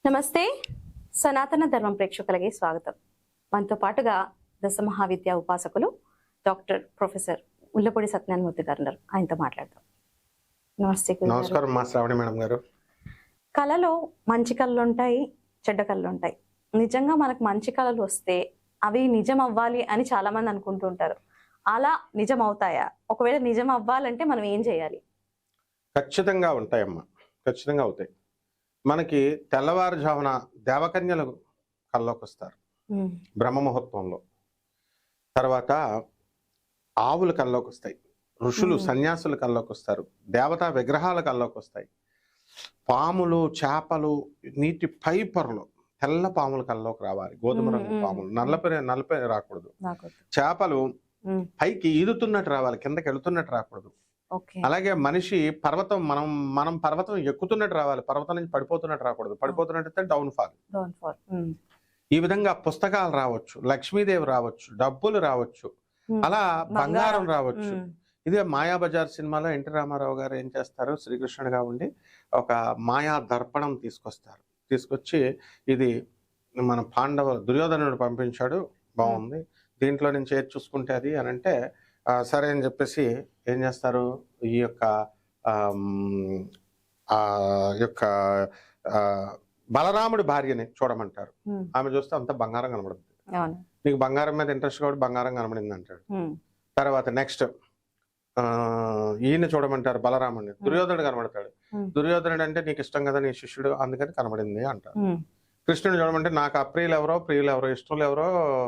నమస్తే. సనాతన ధర్మం ప్రేక్షకులకి స్వాగతం. మనతో పాటుగా దశ మహావిద్య ఉపాసకులు డాక్టర్ ప్రొఫెసర్ ముల్లపూడి సత్యనారాయణమూర్తి గారు ఉన్నారు. ఆయనతో మాట్లాడదాం. నమస్తే. నమస్కారం మా శ్రావణి మేడం గారు. కళలో మంచి కళలు ఉంటాయి, చెడ్డ కళలు ఉంటాయి. నిజంగా మనకు మంచి కళలు వస్తే అవి నిజం అవ్వాలి అని చాలా మంది అనుకుంటూ ఉంటారు. అలా నిజం అవుతాయా? ఒకవేళ నిజం అవ్వాలంటే మనం ఏం చేయాలి? ఖచ్చితంగా ఉంటాయమ్మా, ఖచ్చితంగా అవుతాయి. మనకి తెల్లవారుజామున దేవకన్యలు కల్లోకి వస్తారు బ్రహ్మ ముహూర్తంలో. తర్వాత ఆవులు కల్లోకి వస్తాయి, ఋషులు సన్యాసులు కల్లోకి వస్తారు, దేవతా విగ్రహాలు కల్లోకి వస్తాయి, పాములు చేపలు నీటి పై పొరలు తెల్ల పాములు కల్లోకి రావాలి. గోధుమ రంగు పాములు, నల్లపై రాకూడదు. చేపలు పైకి ఈదుతున్నట్టు రావాలి, కిందకి వెళుతున్నట్టు రాకూడదు. అలాగే మనిషి పర్వతం మనం పర్వతం ఎక్కుతున్నట్టు రావాలి, పర్వతం నుంచి పడిపోతున్నట్టు రాకూడదు. పడిపోతున్నట్టు డౌన్ ఫాల్. ఈ విధంగా పుస్తకాలు రావచ్చు, లక్ష్మీదేవి రావచ్చు, డబ్బులు రావచ్చు, అలా బంగారం రావచ్చు. ఇదే మాయాబజార్ సినిమాలో ఎన్టీ రామారావు గారు ఏం చేస్తారు, శ్రీకృష్ణుడిగా ఉండి ఒక మాయా దర్పణం తీసుకొచ్చి ఇది మన దుర్యోధనుడు పంపించాడు, బాగుంది, దీంట్లో నుంచి ఏది చూసుకుంటే అది అని అంటే సరే అని చెప్పేసి ఏం చేస్తారు, ఈ యొక్క బలరాముడి భార్యని చూడమంటారు. ఆమె చూస్తే అంత బంగారం కనబడుతుంది. నీకు బంగారం మీద ఇంట్రెస్ట్ కాబట్టి బంగారం కనబడింది అంటాడు. తర్వాత నెక్స్ట్ ఈయన చూడమంటారు, బలరాముడిని. దుర్యోధనుడు కనబడతాడు. దుర్యోధనుడు అంటే నీకు ఇష్టం కదా, నీ శిష్యుడు, అందుకని కనబడింది అంటారు. కృష్ణుడు చూడమంటే నాకు అప్రియులు ఎవరో, ప్రియులు ఎవరో, ఇష్టంలో ఎవరో,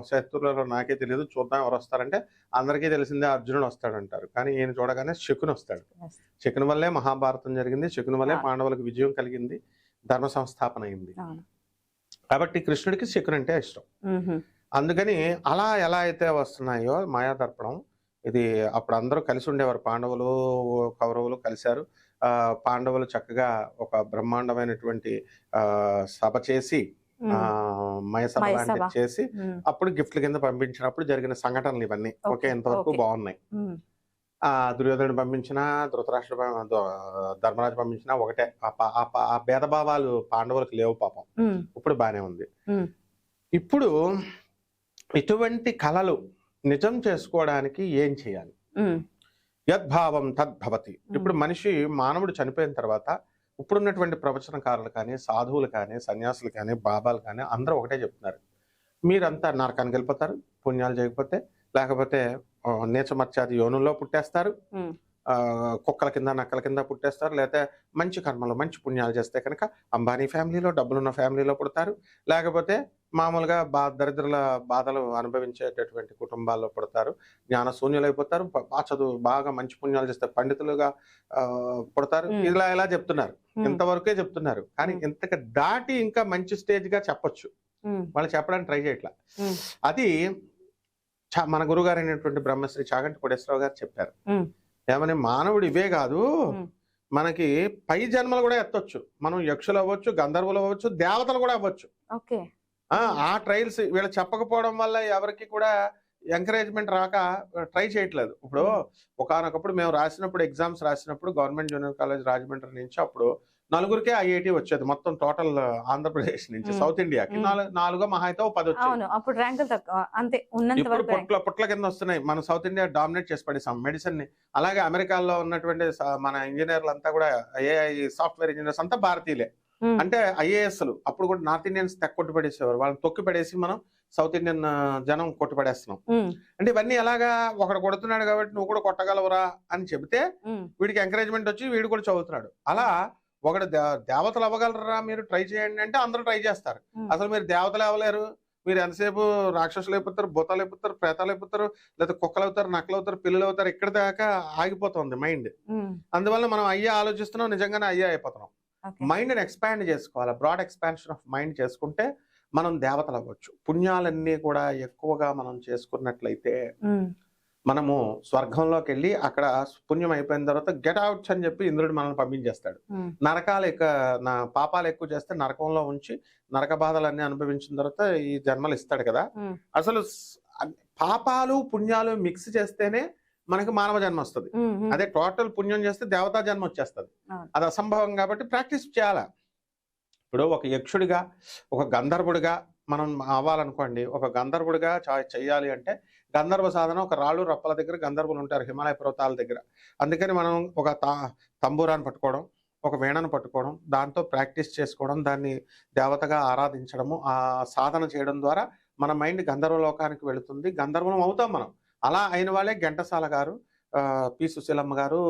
శత్రువులు ఎవరో నాకే తెలియదు, చూద్దాం ఎవరు వస్తారంటే అందరికీ తెలిసిందే అర్జునుడు వస్తాడంటారు. కానీ ఈయన చూడగానే శకుని వస్తాడు. శకుని వల్లే మహాభారతం జరిగింది, శకుని వల్లే పాండవులకు విజయం కలిగింది, ధర్మ సంస్థాపన అయింది. కాబట్టి కృష్ణుడికి శకుని అంటే ఇష్టం. అందుకని అలా ఎలా అయితే వస్తున్నాయో మాయాదర్పణం, ఇది అప్పుడు అందరూ కలిసి ఉండేవారు. పాండవులు కౌరవులు కలిశారు. పాండవులు చక్కగా ఒక బ్రహ్మాండమైనటువంటి సభ చేసి, మయసభ లాంటిది చేసి అప్పుడు గిఫ్ట్ల కింద పంపించినప్పుడు జరిగిన సంఘటనలు ఇవన్నీ ఓకే, ఇంతవరకు బాగున్నాయి. దుర్యోధనుడు పంపించినా, ధర్మరాజు పంపించినా ఒకటే. ఆ భేదభావాలు పాండవులకు లేవు పాపం. ఇప్పుడు బానే ఉంది. ఇప్పుడు ఇటువంటి కళలు నిజం చేసుకోవడానికి ఏం చేయాలి? యద్భావం తద్భవతి. ఇప్పుడు మానవుడు చనిపోయిన తర్వాత ఇప్పుడున్నటువంటి ప్రవచనకారులు కానీ, సాధువులు కానీ, సన్యాసులు కానీ, బాబాలు కానీ అందరూ ఒకటే చెప్తున్నారు, మీరంతా నరకానికి వెళ్ళిపోతారు పుణ్యాలు చేయకపోతే, లేకపోతే నీచమత్యాది యోనుల్లో పుట్టేస్తారు, కుక్కల కింద నక్కల కింద పుట్టేస్తారు, లేకపోతే మంచి కర్మలు మంచి పుణ్యాలు చేస్తే కనుక అంబానీ ఫ్యామిలీలో, డబ్బులున్న ఫ్యామిలీలో పుడతారు, లేకపోతే మామూలుగా దరిద్రుల బాధలు అనుభవించేటటువంటి కుటుంబాల్లో పుడతారు, జ్ఞానశూన్యులైపోతారు, చదువు బాగా మంచి పుణ్యాలు చేస్తే పండితులుగా పుడతారు. ఇలా చెప్తున్నారు, ఇంతవరకే చెప్తున్నారు. కానీ ఇంతకు దాటి ఇంకా మంచి స్టేజ్ గా చెప్పొచ్చు, వాళ్ళు చెప్పడానికి ట్రై చేయట్లా. అది మన గురుగారు అయినటువంటి బ్రహ్మశ్రీ చాగంటి కోటేశ్వరరావు గారు చెప్పారు. ఏమని, మానవుడు ఇవే కాదు, మనకి పై జన్మలు కూడా ఎత్తొచ్చు. మనం యక్షులు అవ్వచ్చు, గంధర్వులు అవ్వచ్చు, దేవతలు కూడా అవ్వచ్చు. ఆ ట్రయల్స్ వీళ్ళు చెప్పకపోవడం వల్ల ఎవరికి కూడా ఎంకరేజ్మెంట్ రాక ట్రై చేయట్లేదు. ఇప్పుడు ఒకనొకప్పుడు మేము ఎగ్జామ్స్ రాసినప్పుడు గవర్నమెంట్ జూనియర్ కాలేజ్ రాజమండ్రి నుంచి అప్పుడు నలుగురికే ఐఐటి వచ్చేది, మొత్తం టోటల్ ఆంధ్రప్రదేశ్ నుంచి సౌత్ ఇండియాకి 4 మహా అయితే 10 వచ్చాయి. ఇప్పుడు పుట్ల కింద వస్తున్నాయి. మన సౌత్ ఇండియా డామినేట్ చేసి పడేసాం మెడిసిన్ ని. అలాగే అమెరికాలో ఉన్నటువంటి మన ఇంజనీర్లు అంతా కూడా ఏఐ సాఫ్ట్వేర్ ఇంజనీర్స్ అంతా భారతీయులే. అంటే ఐఏఎస్లు అప్పుడు కూడా నార్త్ ఇండియన్స్ కొట్టి పడేసేవారు, వాళ్ళని తొక్కి పడేసి మనం సౌత్ ఇండియన్ జనం కొట్టి పడేస్తున్నాం. అంటే ఇవన్నీ ఎలాగా, ఒకడు కొడుతున్నాడు కాబట్టి నువ్వు కూడా కొట్టగలవరా అని చెబితే వీడికి ఎంకరేజ్మెంట్ వచ్చి వీడు కూడా చదువుతున్నాడు. అలా ఒకడు దేవతలు అవ్వగలరా మీరు ట్రై చేయండి అంటే అందరూ ట్రై చేస్తారు. అసలు మీరు దేవతలు అవ్వలేరు, మీరు ఎంతసేపు రాక్షసులు అయిపోతారు, భూతాలు అయిపోతారు, ప్రేతాలు అయిపోతారు, లేదా కుక్కలు అవుతారు, నక్కలు అవుతారు, పిల్లలు అవుతారు. ఇక్కడ దాకా ఆగిపోతుంది మైండ్. అందువల్ల మనం అయ్యే ఆలోచిస్తున్నాం, నిజంగానే అయ్యే అయిపోతున్నాం. మైండ్ ని ఎక్స్పాండ్ చేసుకోవాలి. బ్రాడ్ ఎక్స్పాన్షన్ ఆఫ్ మైండ్ చేసుకుంటే మనం దేవతలు అవ్వచ్చు. పుణ్యాలన్నీ కూడా ఎక్కువగా మనం చేసుకున్నట్లయితే మనము స్వర్గంలోకి వెళ్ళి అక్కడ పుణ్యం అయిపోయిన తర్వాత గెట్ అవుట్స్ అని చెప్పి ఇంద్రుడు మనల్ని పంపించేస్తాడు. పాపాలు ఎక్కువ చేస్తే నరకంలో ఉంచి నరక బాధలన్నీ అనుభవించిన తర్వాత ఈ జన్మలు ఇస్తాడు కదా. అసలు పాపాలు పుణ్యాలు మిక్స్ చేస్తేనే మనకి మానవ జన్మ వస్తుంది. అదే టోటల్ పుణ్యం చేస్తే దేవతా జన్మ వచ్చేస్తుంది. అది అసంభవం. కాబట్టి ప్రాక్టీస్ చేయాలా. ఇప్పుడు ఒక యక్షుడిగా, ఒక గంధర్వుడిగా మనం అవ్వాలనుకోండి. ఒక గంధర్వుడిగా చెయ్యాలి అంటే గంధర్వ సాధన ఒక రాళ్ళు రప్పల దగ్గర గంధర్వులు ఉంటారు హిమాలయ పర్వతాల దగ్గర. అందుకని మనం ఒక తంబూరాన్ని పట్టుకోవడం, ఒక వీణను పట్టుకోవడం, దాంతో ప్రాక్టీస్ చేసుకోవడం, దాన్ని దేవతగా ఆరాధించడము, ఆ సాధన చేయడం ద్వారా మన మైండ్ గంధర్వ లోకానికి వెళుతుంది. గంధర్వం అవుతాం మనం. అలా అయిన వాళ్ళే ఘంటసాల గారు, పి సుశీలమ్మ గారు,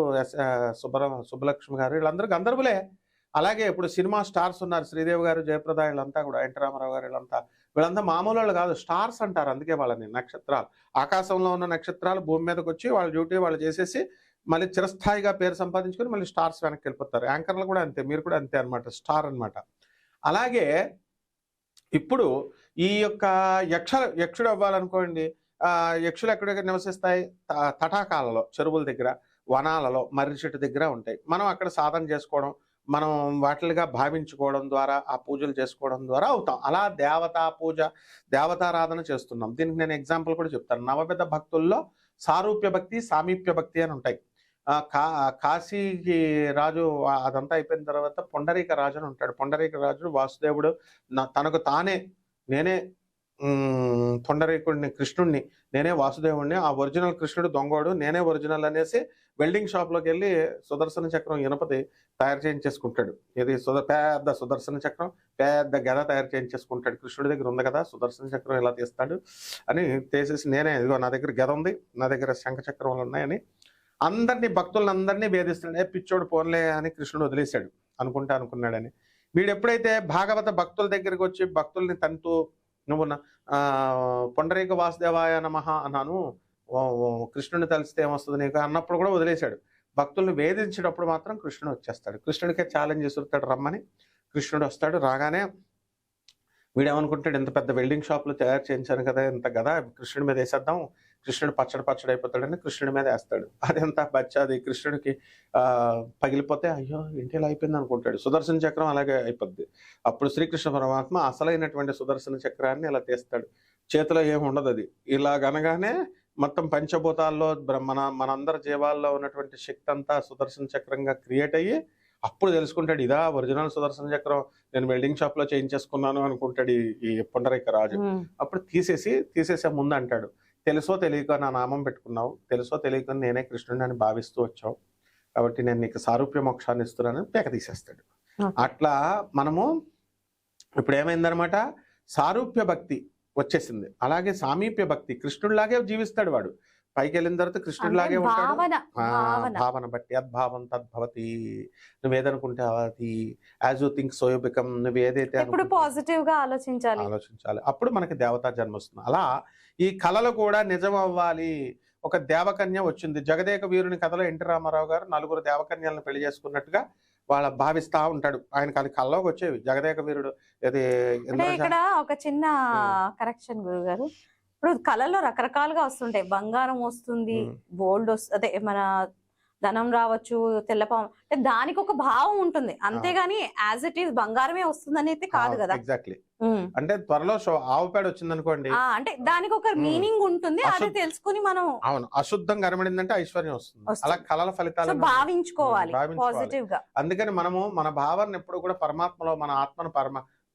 సుబ్బలక్ష్మి గారు, వీళ్ళందరూ గంధర్వులే. అలాగే ఇప్పుడు సినిమా స్టార్స్ ఉన్నారు, శ్రీదేవి గారు, జయప్రద, వీళ్ళంతా కూడా, ఎన్టీ రామారావు గారు, వీళ్ళంతా మామూలు వాళ్ళు కాదు, స్టార్స్ అంటారు. అందుకే వాళ్ళని నక్షత్రాలు, ఆకాశంలో ఉన్న నక్షత్రాలు భూమి మీదకి వచ్చి వాళ్ళ డ్యూటీ వాళ్ళు చేసేసి మళ్ళీ చిరస్థాయిగా పేరు సంపాదించుకొని మళ్ళీ స్టార్స్ వెనక్కి వెళ్ళిపోతారు. యాంకర్లు కూడా అంతే, మీరు కూడా అంతే అనమాట, స్టార్ అనమాట. అలాగే ఇప్పుడు ఈ యొక్క యక్షుడు అవ్వాలనుకోండి, యక్షులు ఎక్కడ నివసిస్తాయి? తటాకాలలో, చెరువుల దగ్గర, వనాలలో, మర్రి చెట్టు దగ్గర ఉంటాయి. మనం అక్కడ సాధన చేసుకోవడం, మనం వాటిగా భావించుకోవడం ద్వారా, ఆ పూజలు చేసుకోవడం ద్వారా అవుతాం. అలా దేవతా పూజ, దేవతారాధన చేస్తున్నాం. దీనికి నేను ఎగ్జాంపుల్ కూడా చెప్తాను. నవవిధ భక్తుల్లో సారూప్య భక్తి, సామీప్య భక్తి అని ఉంటాయి. కాశీకి రాజు అదంతా అయిపోయిన తర్వాత పొండరీక రాజు అని ఉంటాడు. పొండరీక రాజు వాసుదేవుడు తనకు తానే, నేనే పొండరీకుడిని, కృష్ణుడిని, నేనే వాసుదేవుడిని, ఆ ఒరిజినల్ కృష్ణుడు దొంగోడు, నేనే ఒరిజినల్ అనేసి వెల్డింగ్ షాప్లోకి వెళ్ళి సుదర్శన చక్రం ఇనపది తయారు చేయించేసుకుంటాడు. ఇది పెద్ద సుదర్శన చక్రం, పెద్ద గద తయారు చేయించేసుకుంటాడు. కృష్ణుడి దగ్గర ఉంది కదా సుదర్శన చక్రం, ఇలా తీస్తాడు అని తీసేసి, నేనే, ఇదిగో నా దగ్గర గద ఉంది, నా దగ్గర శంఖ చక్రములు ఉన్నాయని అందరినీ, భక్తులందరినీ భేదిస్తున్నాడు. పిచ్చోడు పోన్లే అని కృష్ణుడు వదిలేశాడు అనుకున్నాడని. వీడు ఎప్పుడైతే భాగవత భక్తుల దగ్గరికి వచ్చి భక్తుల్ని తంతూ, నువ్వు పొండరీక వాసుదేవాయ నమః అన్నాను, కృష్ణుని తలిస్తే ఏమొస్తుంది నీకు అన్నప్పుడు కూడా వదిలేశాడు. భక్తుల్ని వేధించేటప్పుడు మాత్రం కృష్ణుడు వచ్చేస్తాడు. కృష్ణుడికే ఛాలెంజ్ చేస్తాడు రమ్మని. కృష్ణుడు వస్తాడు. రాగానే వీడేమనుకుంటాడు, ఇంత పెద్ద వెల్డింగ్ షాప్లో తయారు చేయించాను కదా, ఇంత కదా కృష్ణుడి మీద వేసేద్దాం, కృష్ణుడు పచ్చడి అయిపోతాడని కృష్ణుడి మీద వేస్తాడు. అదెంత బచ్చాది, కృష్ణుడికి పగిలిపోతే అయ్యో ఇంటి ఇలా అయిపోయింది అనుకుంటాడు. సుదర్శన చక్రం అలాగే అయిపోద్ది. అప్పుడు శ్రీకృష్ణ పరమాత్మ అసలైనటువంటి సుదర్శన చక్రాన్ని ఇలా తీస్తాడు. చేతిలో ఏమి ఉండదు, అది ఇలాగనగానే మొత్తం పంచభూతాల్లో మనందరి జీవాల్లో ఉన్నటువంటి శక్తి అంతా సుదర్శన చక్రంగా క్రియేట్ అయ్యి అప్పుడు తెలుసుకుంటాడు, ఇదా ఒరిజినల్ సుదర్శన చక్రం, నేను వెల్డింగ్ షాప్ లో చేయించేసుకున్నాను అనుకుంటాడు ఈ పొండరీక రాజు. అప్పుడు తీసేసే ముందు అంటాడు, తెలుసో తెలియక నా నామం పెట్టుకున్నావు, తెలుసో తెలియక నేనే కృష్ణుడిని అని భావిస్తూ వచ్చావు, కాబట్టి నేను నీకు సారూప్య మోక్షాన్ని ఇస్తున్నానని పేక తీసేస్తాడు. అట్లా మనము ఇప్పుడు ఏమైందనమాట, సారూప్య భక్తి వచ్చేసింది. అలాగే సామీప్య భక్తి, కృష్ణుడిలాగే జీవిస్తాడు వాడు. పైకి వెళ్ళిన తర్వాత కృష్ణుడిలాగే ఉంటాడు. భావన బట్టి అద్భావం తద్భవతి, నువ్వేదనుకుంటే అది, as you think so you become, నువ్వు ఏదైతే పాజిటివ్ గా ఆలోచించాలి, అప్పుడు మనకి దేవతా జన్మ వస్తుంది. అలా ఈ కళలు కూడా నిజం అవ్వాలి. ఒక దేవకన్య వచ్చింది. జగదేక వీరుని కథలో ఎన్టీ రామారావు గారు 4 దేవకన్యలను పెళ్లి చేసుకున్నట్టుగా వాళ్ళ భావిస్తా ఉంటాడు. ఆయనకు అది కళ్ళలోకి వచ్చేవి. జగదేక వీరుడు ఇక్కడ ఒక చిన్న కరెక్షన్ గురువు గారు, ఇప్పుడు కళలో రకరకాలుగా వస్తుంటాయి. బంగారం వస్తుంది, గోల్డ్ వస్తుంది, అదే మన ధనం రావచ్చు, తెల్లపాము, అంటే దానికి ఒక భావం ఉంటుంది, అంతేగాని యాజ్ ఇట్ ఈస్ బంగారమే వస్తుంది అనేది కాదు కదా. ఎగ్జాక్ట్లీ. అంటే త్వరలో ఆవు పేడ వచ్చింది అనుకోండి, అంటే దానికి ఒక మీనింగ్ ఉంటుంది, అది తెలుసుకుని మనం, అవును, అశుద్ధం కనబడిందంటే ఐశ్వర్యం వస్తుంది. అలా కళల ఫలితాలు భావించుకోవాలి పాజిటివ్ గా. అందుకని మనము మన భావాన్ని ఎప్పుడు కూడా పరమాత్మలో, మన ఆత్మను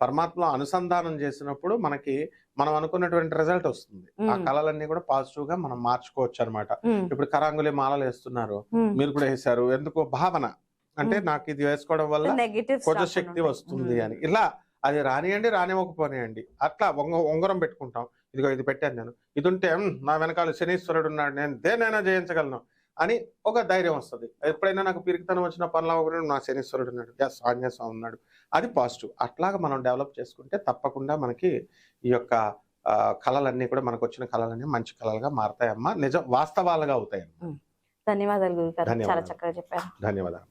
పరమాత్మలో అనుసంధానం చేసినప్పుడు మనకి మనం అనుకున్నటువంటి రిజల్ట్ వస్తుంది. ఆ కళలన్నీ కూడా పాజిటివ్ గా మనం మార్చుకోవచ్చు అనమాట. ఇప్పుడు కరాంగులి మాలలు వేస్తున్నారు, మీరు కూడా వేసారు, ఎందుకు భావన అంటే నాకు ఇది వేసుకోవడం వల్ల కొంచెం శక్తి వస్తుంది అని. ఇలా అది రానియండి, రానివ్వకపోనియండి. అట్లా ఉంగరం పెట్టుకుంటాం, ఇదిగో ఇది పెట్టాను నేను, ఇది ఉంటే నా వెనకాల శనీశ్వరుడు ఉన్నాడు, నేను దేనైనా జయించగలను అని ఒక ధైర్యం వస్తుంది. ఎప్పుడైనా నాకు పిరికితనం వచ్చిన పనులు అవ్వకుండా నా శనీశ్వరుడు ఉన్నాడు, ఆంజనేయ స్వామి ఉన్నాడు, అది పాజిటివ్. అట్లాగా మనం డెవలప్ చేసుకుంటే తప్పకుండా మనకి ఈ యొక్క కళలన్నీ కూడా, మనకు వచ్చిన కళలన్నీ మంచి కళలుగా మారతాయమ్మా, నిజం వాస్తవాలుగా అవుతాయమ్మా. ధన్యవాదాలు గురుగారు, చాలా చక్కగా చెప్పారు. ధన్యవాదాలు.